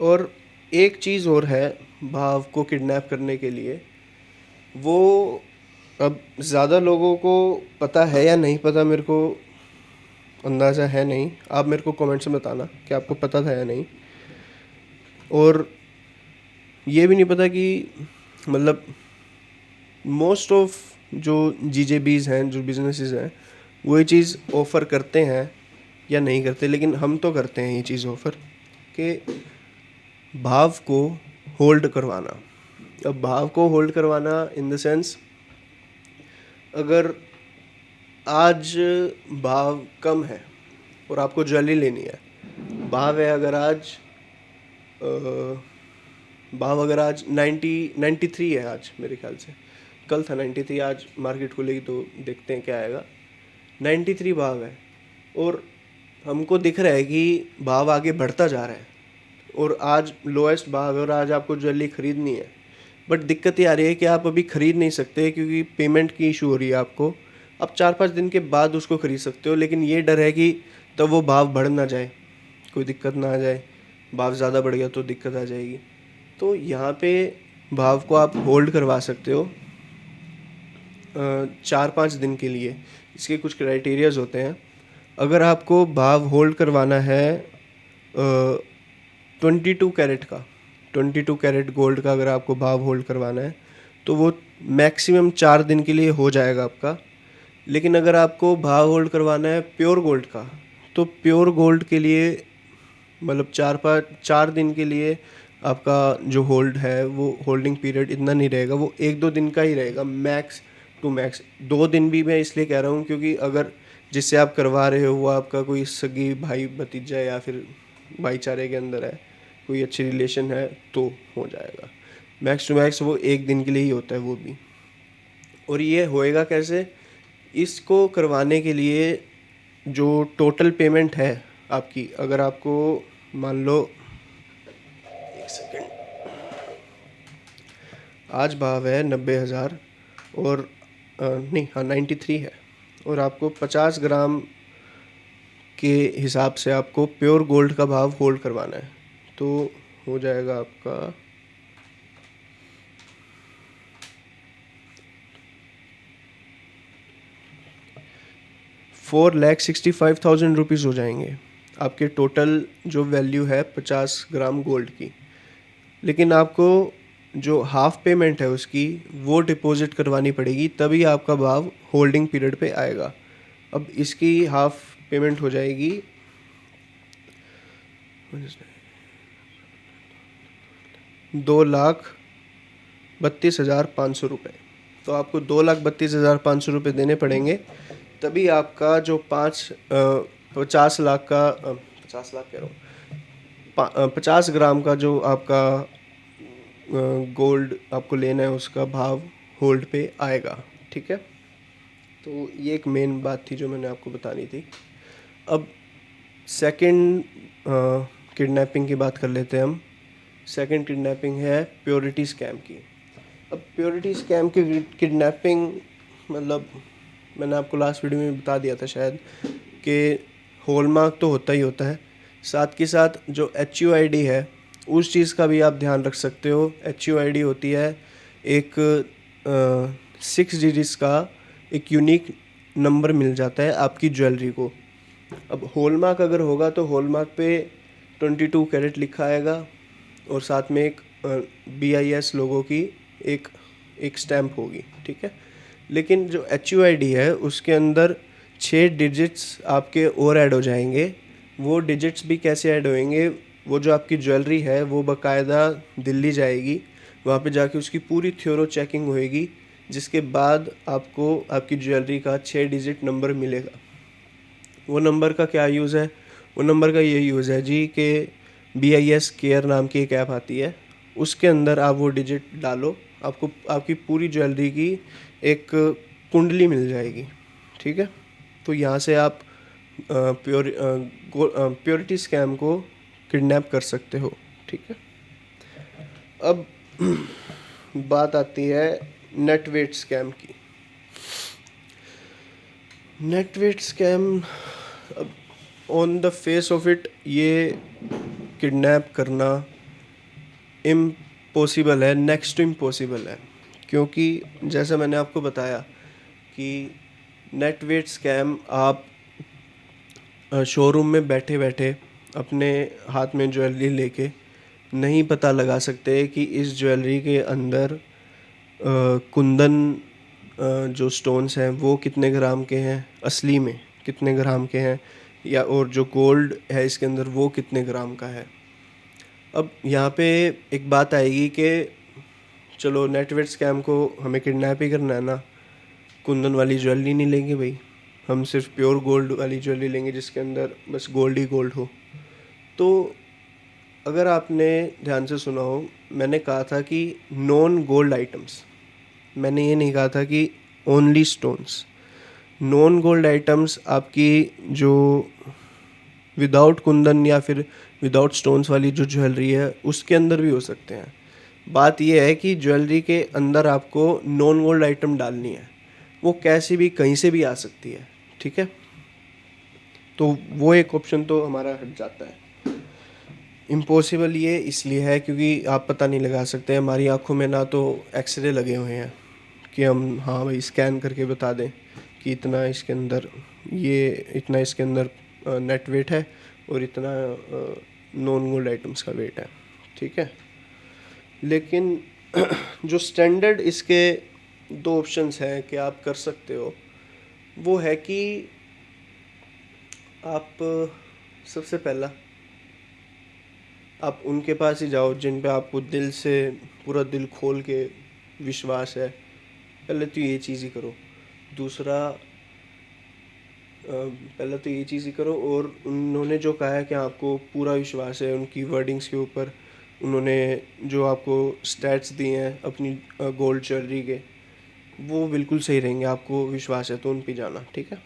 और एक चीज़ और है भाव को किडनैप करने के लिए, वो अब ज़्यादा लोगों को पता है या नहीं पता, मेरे को अंदाज़ा है नहीं, आप मेरे को कमेंट्स में बताना कि आपको पता था या नहीं। और ये भी नहीं पता कि मतलब मोस्ट ऑफ जो जीजेबीज़ हैं, जो बिजनेसेस हैं, वो ये चीज़ ऑफ़र करते हैं या नहीं करते, लेकिन हम तो करते हैं ये चीज़ ऑफ़र कि भाव को होल्ड करवाना। अब भाव को होल्ड करवाना इन द सेंस, अगर आज भाव कम है और आपको ज्वेलरी लेनी है, भाव है अगर आज भाव अगर आज 93 है, आज मेरे ख्याल से कल था 93, आज मार्केट खुलेगी तो देखते हैं क्या आएगा। 93 भाव है और हमको दिख रहा है कि भाव आगे बढ़ता जा रहा है और आज लोएस्ट भाव है और आज आपको ज्वेलरी ख़रीदनी है, बट दिक्कत ये आ रही है कि आप अभी ख़रीद नहीं सकते क्योंकि पेमेंट की इशू हो रही है आपको। आप 4-5 दिन के बाद उसको ख़रीद सकते हो, लेकिन ये डर है कि तब वो भाव बढ़ ना जाए, कोई दिक्कत ना आ जाए, भाव ज़्यादा बढ़ गया तो दिक्कत आ जाएगी। तो यहाँ पे भाव को आप होल्ड करवा सकते हो 4-5 दिन के लिए। इसके कुछ क्राइटेरियाज होते हैं। अगर आपको भाव होल्ड करवाना है 22 कैरेट का, 22 कैरेट गोल्ड का अगर आपको भाव होल्ड करवाना है तो वो मैक्सिमम 4 दिन के लिए हो जाएगा आपका। लेकिन अगर आपको भाव होल्ड करवाना है प्योर गोल्ड का, तो प्योर गोल्ड के लिए मतलब 4 दिन के लिए आपका जो होल्ड है वो होल्डिंग पीरियड इतना नहीं रहेगा, वो 1-2 दिन का ही रहेगा, मैक्स टू मैक्स। 2 दिन भी मैं इसलिए कह रहा हूँ क्योंकि अगर जिससे आप करवा रहे हो वो आपका कोई सगी भाई भतीजा या फिर भाईचारे के अंदर है, कोई अच्छी रिलेशन है तो हो जाएगा। मैक्स टू मैक्स वो 1 दिन के लिए ही होता है वो भी। और ये होएगा कैसे, इसको करवाने के लिए जो टोटल पेमेंट है आपकी, अगर आपको मान लो, एक सेकेंड, आज भाव है 90,000 और नहीं, हाँ 93 है, और आपको 50 ग्राम के हिसाब से आपको प्योर गोल्ड का भाव होल्ड करवाना है, तो हो जाएगा आपका 4,65,000 रुपीज़ हो जाएंगे आपके टोटल जो वैल्यू है 50 ग्राम गोल्ड की। लेकिन आपको जो हाफ पेमेंट है उसकी वो डिपॉजिट करवानी पड़ेगी, तभी आपका भाव होल्डिंग पीरियड पे आएगा। अब इसकी हाफ पेमेंट हो जाएगी 2,32,500 रुपये। तो आपको 2,32,500 रुपये देने पड़ेंगे, तभी आपका जो 50 लाख का 50 लाख कह रहा हूँ, 50 ग्राम का जो आपका गोल्ड आपको लेना है उसका भाव होल्ड पे आएगा, ठीक है। तो ये एक मेन बात थी जो मैंने आपको बतानी थी। अब सेकंड किडनैपिंग की बात कर लेते हैं हम। सेकंड किडनैपिंग है प्योरिटी स्कैम की। अब प्योरिटी स्कैम की किडनैपिंग मतलब मैंने आपको लास्ट वीडियो में बता दिया था शायद कि हॉलमार्क तो होता ही होता है, साथ के साथ जो HUID है उस चीज़ का भी आप ध्यान रख सकते हो। HUID होती है एक 6 डिजिट्स का एक यूनिक नंबर मिल जाता है आपकी ज्वेलरी को। अब हॉलमार्क अगर होगा तो हॉलमार्क पे 22 कैरेट लिखा आएगा और साथ में एक BIS लोगों की एक स्टैम्प होगी, ठीक है। लेकिन जो HUID है उसके अंदर 6 डिजिट्स आपके और ऐड हो जाएंगे। वो डिजिट्स भी कैसे ऐड होएंगे, वो जो आपकी ज्वेलरी है वो बाकायदा दिल्ली जाएगी, वहाँ पे जाके उसकी पूरी थ्योरो चेकिंग होएगी, जिसके बाद आपको आपकी ज्वेलरी का 6 डिजिट नंबर मिलेगा। वो नंबर का क्या यूज़ है? वो नंबर का ये यूज़ है जी कि BIS केयर नाम की एक ऐप आती है, उसके अंदर आप वो डिजिट डालो, आपको आपकी पूरी ज्वेलरी की एक कुंडली मिल जाएगी, ठीक है? तो यहाँ से आप प्योरिटी स्कैम को किडनैप कर सकते हो, ठीक है? अब बात आती है नेट वेट स्कैम की। नेट वेट स्कैम, अब on the face of it ये किडनैप करना इम्पॉसिबल है, नेक्स्ट टू इम्पॉसिबल है, क्योंकि जैसा मैंने आपको बताया कि नेट वेट स्कैम आप शोरूम में बैठे बैठे अपने हाथ में ज्वेलरी लेके नहीं पता लगा सकते कि इस ज्वेलरी के अंदर कुंदन जो स्टोन्स हैं वो कितने ग्राम के हैं, असली में कितने ग्राम के हैं, या और जो गोल्ड है इसके अंदर वो कितने ग्राम का है। अब यहाँ पे एक बात आएगी कि चलो नेटवेट स्कैम को हमें किडनैप ही करना है ना, कुंदन वाली ज्वेलरी नहीं लेंगे भाई, हम सिर्फ प्योर गोल्ड वाली ज्वेलरी लेंगे जिसके अंदर बस गोल्ड ही गोल्ड हो। तो अगर आपने ध्यान से सुना हो, मैंने कहा था कि नॉन गोल्ड आइटम्स, मैंने ये नहीं कहा था कि only stones. Non gold items आपकी जो विदाउट कुंदन या फिर विदाउट स्टोन्स वाली जो ज्वेलरी है उसके अंदर भी हो सकते हैं। बात यह है कि ज्वेलरी के अंदर आपको नॉन गोल्ड आइटम डालनी है, वो कैसी भी कहीं से भी आ सकती है, ठीक है? तो वो एक ऑप्शन तो हमारा हट जाता है। इम्पॉसिबल ये इसलिए है क्योंकि आप पता नहीं लगा सकते, हमारी आंखों में ना तो एक्सरे लगे हुए हैं कि हम हाँ भाई स्कैन करके बता दें कि इतना इसके अंदर, ये इतना इसके अंदर नेट वेट है और इतना नॉन गोल्ड आइटम्स का वेट है, ठीक है? लेकिन जो स्टैंडर्ड इसके दो ऑप्शंस हैं कि आप कर सकते हो, वो है कि आप सबसे पहला आप उनके पास ही जाओ जिन पे आपको दिल से, पूरा दिल खोल के विश्वास है। पहले तो ये चीज़ ही करो। दूसरा, पहले तो ये चीज़ ही करो, और उन्होंने जो कहा है कि आपको पूरा विश्वास है उनकी वर्डिंग्स के ऊपर, उन्होंने जो आपको स्टैट्स दिए हैं अपनी गोल्ड ज्वेलरी के, वो बिल्कुल सही रहेंगे, आपको विश्वास है तो उन पे जाना, ठीक है?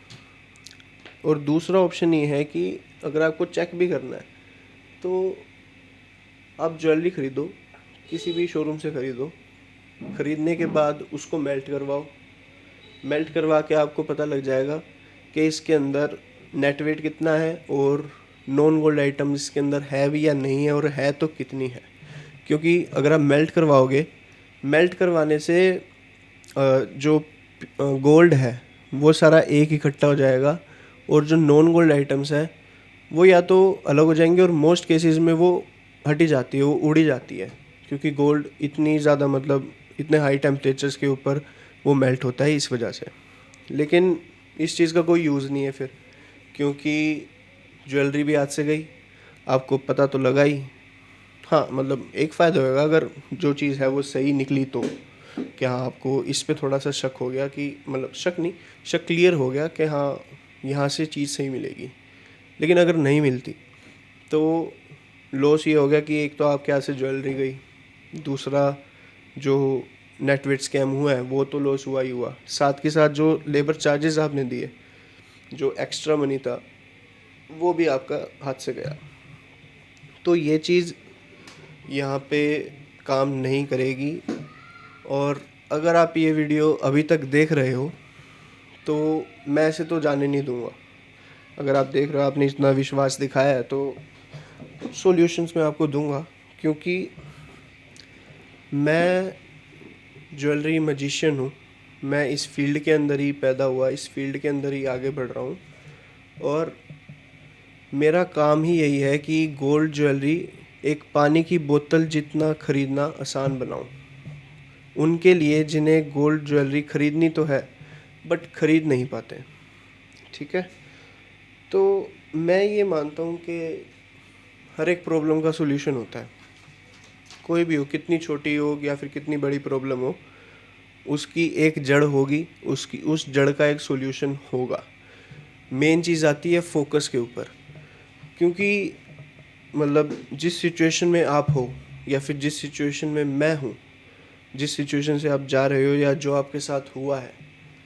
और दूसरा ऑप्शन ये है कि अगर आपको चेक भी करना है तो आप ज्वेलरी ख़रीदो, किसी भी शोरूम से ख़रीदो, ख़रीदने के बाद उसको मेल्ट करवाओ, मेल्ट करवा के आपको पता लग जाएगा कि इसके अंदर नेट वेट कितना है और नॉन गोल्ड आइटम इसके अंदर है भी या नहीं है, और है तो कितनी है। क्योंकि अगर आप मेल्ट करवाओगे, मेल्ट करवाने से जो गोल्ड है वो सारा एक इकट्ठा हो जाएगा, और जो नॉन गोल्ड आइटम्स हैं वो या तो अलग हो जाएंगे, और मोस्ट केसेस में वो हटी जाती है, वो उड़ी जाती है, क्योंकि गोल्ड इतनी ज़्यादा, मतलब इतने हाई टेम्परेचर्स के ऊपर वो मेल्ट होता है इस वजह से। लेकिन इस चीज़ का कोई यूज़ नहीं है फिर, क्योंकि ज्वेलरी भी हाथ से गई, आपको पता तो लगा ही। हाँ, मतलब एक फ़ायदा होगा अगर जो चीज़ है वो सही निकली तो, क्या आपको इस पे थोड़ा सा शक हो गया कि, मतलब शक नहीं, शक क्लियर हो गया कि हाँ यहाँ से चीज़ सही मिलेगी। लेकिन अगर नहीं मिलती तो लॉस ये हो गया कि एक तो आपके हाथ से ज्वेलरी गई, दूसरा जो नेटवेट स्कैम हुआ है वो तो लॉस हुआ ही हुआ, साथ के साथ जो लेबर चार्जेस आपने दिए, जो एक्स्ट्रा मनी था, वो भी आपका हाथ से गया। तो ये चीज़ यहाँ पे काम नहीं करेगी। और अगर आप ये वीडियो अभी तक देख रहे हो तो मैं ऐसे तो जाने नहीं दूंगा। अगर आप देख रहे हो, आपने इतना विश्वास दिखाया है, तो सॉल्यूशंस मैं आपको दूंगा, क्योंकि मैं ज्वेलरी मैजिशियन हूँ, मैं इस फील्ड के अंदर ही पैदा हुआ, इस फील्ड के अंदर ही आगे बढ़ रहा हूँ, और मेरा काम ही यही है कि गोल्ड ज्वेलरी एक पानी की बोतल जितना ख़रीदना आसान बनाऊँ उनके लिए जिन्हें गोल्ड ज्वेलरी ख़रीदनी तो है बट ख़रीद नहीं पाते, ठीक है? तो मैं ये मानता हूँ कि हर एक प्रॉब्लम का सॉल्यूशन होता है, कोई भी हो, कितनी छोटी हो या फिर कितनी बड़ी प्रॉब्लम हो, उसकी एक जड़ होगी, उसकी उस जड़ का एक सॉल्यूशन होगा। मेन चीज़ आती है फोकस के ऊपर, क्योंकि मतलब जिस सिचुएशन में आप हो या फिर जिस सिचुएशन में मैं हूँ, जिस सिचुएशन से आप जा रहे हो या जो आपके साथ हुआ है,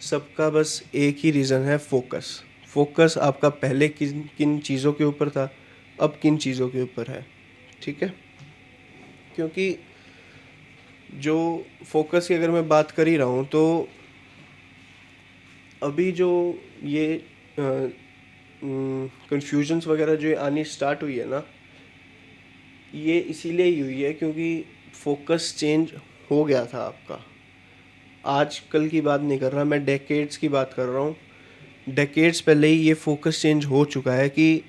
सबका बस एक ही रीज़न है, फोकस। फोकस आपका पहले किन किन चीज़ों के ऊपर था, अब किन चीज़ों के ऊपर है, ठीक है। क्योंकि जो फोकस की अगर मैं बात कर ही रहा हूँ तो अभी जो ये कन्फ्यूजन्स वगैरह जो आनी स्टार्ट हुई है ना, ये इसीलिए ही हुई है क्योंकि फोकस चेंज हो गया था आपका। आज कल की बात नहीं कर रहा मैं, डेकेड्स की बात कर रहा हूँ। डेकेड्स पहले ही ये फोकस चेंज हो चुका है कि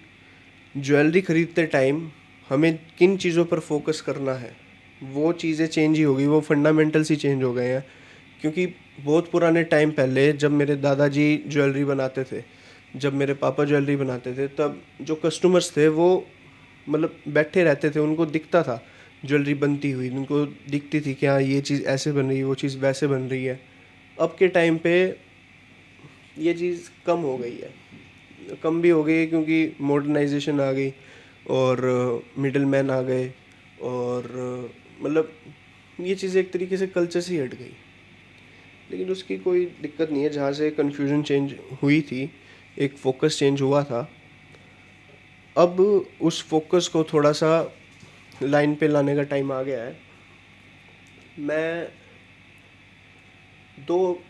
ज्वेलरी खरीदते टाइम हमें किन चीज़ों पर फोकस करना है, वो चीज़ें चेंज ही हो गई, वो फंडामेंटल्स ही चेंज हो गए हैं। क्योंकि बहुत पुराने टाइम पहले जब मेरे दादाजी ज्वेलरी बनाते थे, जब मेरे पापा ज्वेलरी बनाते थे, तब जो कस्टमर्स थे वो मतलब बैठे रहते थे, उनको दिखता था ज्वेलरी बनती हुई, उनको दिखती थी कि हाँ ये चीज़ ऐसे बन रही है, वो चीज़ वैसे बन रही है। अब के टाइम पे ये चीज़ कम हो गई है, कम भी हो गई है क्योंकि मॉडर्नाइजेशन आ गई और मिडिल मैन आ गए और मतलब ये चीज़ एक तरीके से कल्चर से ही हट गई। लेकिन उसकी कोई दिक्कत नहीं है, जहाँ से कन्फ्यूजन चेंज हुई थी, एक फोकस चेंज हुआ था, अब उस फोकस को थोड़ा सा लाइन पे लाने का टाइम आ गया है। मैं दो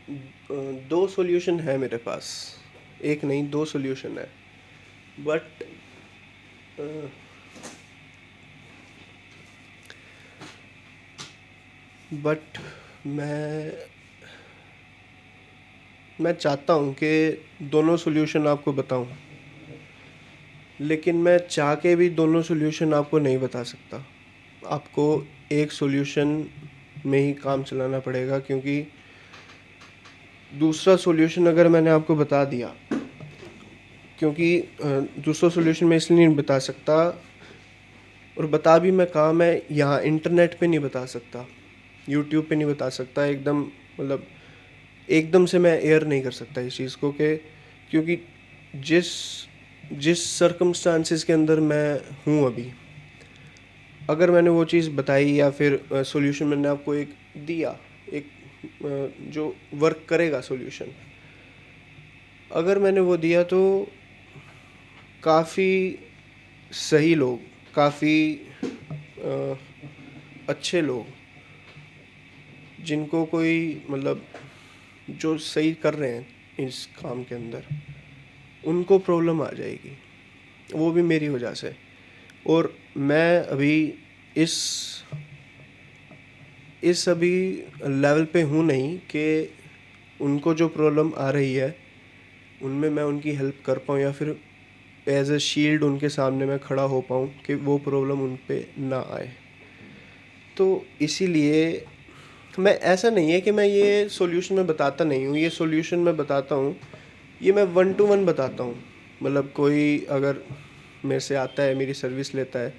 दो सॉल्यूशन है मेरे पास, एक नहीं दो सॉल्यूशन है। बट बट मैं चाहता हूँ कि दोनों सॉल्यूशन आपको बताऊँ, लेकिन मैं चाह के भी दोनों सॉल्यूशन आपको नहीं बता सकता। आपको एक सॉल्यूशन में ही काम चलाना पड़ेगा, क्योंकि दूसरा सॉल्यूशन अगर मैंने आपको बता दिया, क्योंकि दूसरा सॉल्यूशन मैं इसलिए नहीं बता सकता, और बता भी मैं कहाँ, मैं यहाँ इंटरनेट पे नहीं बता सकता, यूट्यूब पे नहीं बता सकता, एकदम मतलब एकदम से मैं एयर नहीं कर सकता इस चीज़ को कि क्योंकि जिस जिस सर्कमस्टांसिस के अंदर मैं हूँ अभी, अगर मैंने वो चीज़ बताई या फिर सॉल्यूशन मैंने आपको एक दिया, एक जो वर्क करेगा सॉल्यूशन, अगर मैंने वो दिया तो काफ़ी सही लोग, काफ़ी अच्छे लोग, जिनको कोई मतलब जो सही कर रहे हैं इस काम के अंदर, उनको प्रॉब्लम आ जाएगी, वो भी मेरी वजह से। और मैं अभी इस इस अभी लेवल पे हूँ नहीं कि उनको जो प्रॉब्लम आ रही है उनमें मैं उनकी हेल्प कर पाऊँ या फिर एज ए शील्ड उनके सामने मैं खड़ा हो पाऊँ कि वो प्रॉब्लम उन पे ना आए। तो इसीलिए मैं, ऐसा नहीं है कि मैं ये सॉल्यूशन मैं बताता नहीं हूँ, ये सॉल्यूशन मैं बताता हूँ, ये मैं 1 to 1 बताता हूँ। मतलब कोई अगर मेरे से आता है, मेरी सर्विस लेता है,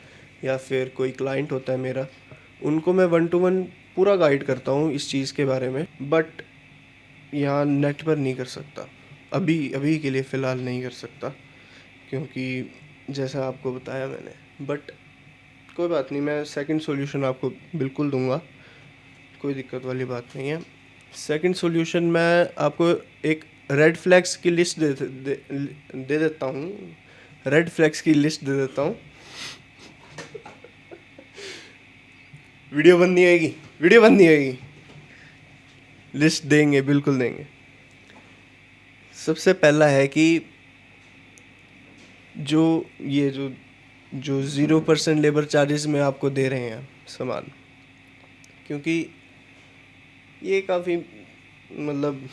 या फिर कोई क्लाइंट होता है मेरा, उनको मैं 1 to 1 पूरा गाइड करता हूँ इस चीज़ के बारे में। बट यहाँ नेट पर नहीं कर सकता, अभी अभी के लिए फ़िलहाल नहीं कर सकता, क्योंकि जैसा आपको बताया मैंने। बट कोई बात नहीं, मैं सेकंड सॉल्यूशन आपको बिल्कुल दूंगा, कोई दिक्कत वाली बात नहीं है। सेकंड सॉल्यूशन मैं आपको एक रेड फ्लैग्स की लिस्ट दे देता हूँ, रेड फ्लैग्स की लिस्ट दे देता हूँ। वीडियो बंद नहीं होगी, वीडियो बंद नहीं होगी, लिस्ट देंगे, बिल्कुल देंगे। सबसे पहला है कि जो ये जो जो 0% लेबर चार्जेस में आपको दे रहे हैं सामान, क्योंकि ये काफ़ी मतलब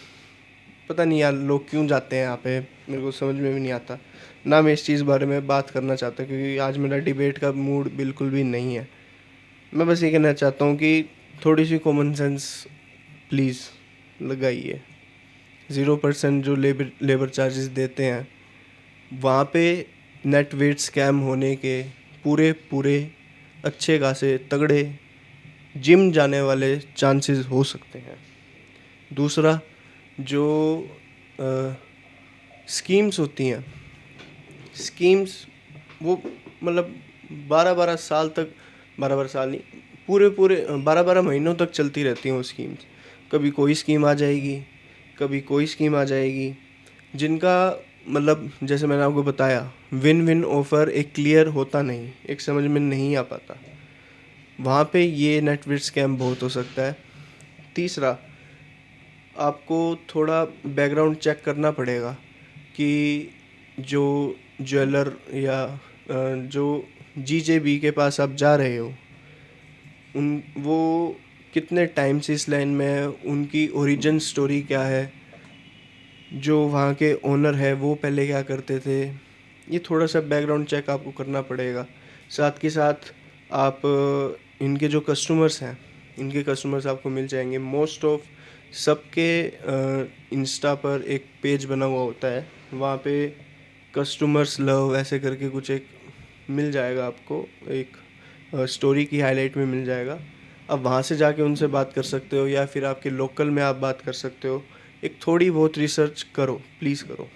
पता नहीं यार लोग क्यों जाते हैं यहाँ पे, मेरे को समझ में भी नहीं आता। ना मैं इस चीज़ बारे में बात करना चाहता, क्योंकि आज मेरा डिबेट का मूड बिल्कुल भी नहीं है। मैं बस ये कहना चाहता हूँ कि थोड़ी सी कॉमन सेंस प्लीज़ लगाइए। 0% जो लेबर चार्जेस देते हैं, वहाँ पे नेट वेट स्कैम होने के पूरे पूरे अच्छे खासे तगड़े जिम जाने वाले चांसेस हो सकते हैं। दूसरा, जो स्कीम्स होती हैं, स्कीम्स वो मतलब 12-12 साल तक, 12-12 साल नहीं, पूरे पूरे 12-12 महीनों तक चलती रहती हैं वो स्कीम्स। कभी कोई स्कीम आ जाएगी, कभी कोई स्कीम आ जाएगी, जिनका मतलब जैसे मैंने आपको बताया, विन विन ऑफ़र एक क्लियर होता नहीं, एक समझ में नहीं आ पाता। वहाँ पे ये नेटवर्क स्कैम बहुत हो सकता है। तीसरा, आपको थोड़ा बैकग्राउंड चेक करना पड़ेगा कि जो ज्वेलर या जो जीजेबी के पास आप जा रहे हो, उन वो कितने टाइम से इस लाइन में है, उनकी ओरिजिन स्टोरी क्या है, जो वहाँ के ओनर है वो पहले क्या करते थे, ये थोड़ा सा बैकग्राउंड चेक आपको करना पड़ेगा। साथ के साथ आप इनके जो कस्टमर्स हैं, इनके कस्टमर्स आपको मिल जाएंगे। मोस्ट ऑफ सबके इंस्टा पर एक पेज बना हुआ होता है, वहाँ पे कस्टमर्स लव ऐसे करके कुछ एक मिल जाएगा आपको, एक स्टोरी की हाईलाइट में मिल जाएगा। आप वहाँ से जाके उनसे बात कर सकते हो, या फिर आपके लोकल में आप बात कर सकते हो। एक थोड़ी बहुत रिसर्च करो, प्लीज़ करो।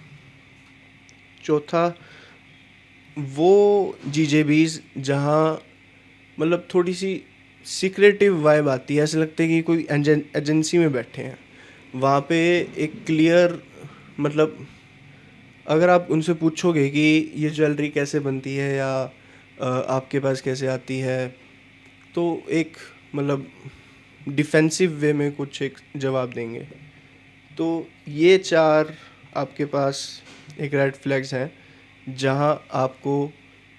चौथा, वो जीजेबीज़ जहाँ मतलब थोड़ी सी सीक्रेटिव वाइब आती है, ऐसा लगता है कि कोई एजेंसी में बैठे हैं। वहाँ पे एक क्लियर मतलब अगर आप उनसे पूछोगे कि ये ज्वेलरी कैसे बनती है, या आपके पास कैसे आती है, तो एक मतलब डिफेंसिव वे में कुछ एक जवाब देंगे। तो ये 4 आपके पास एक रेड फ्लैग्स हैं, जहां आपको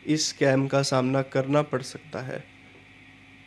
इस स्कैम का सामना करना पड़ सकता है।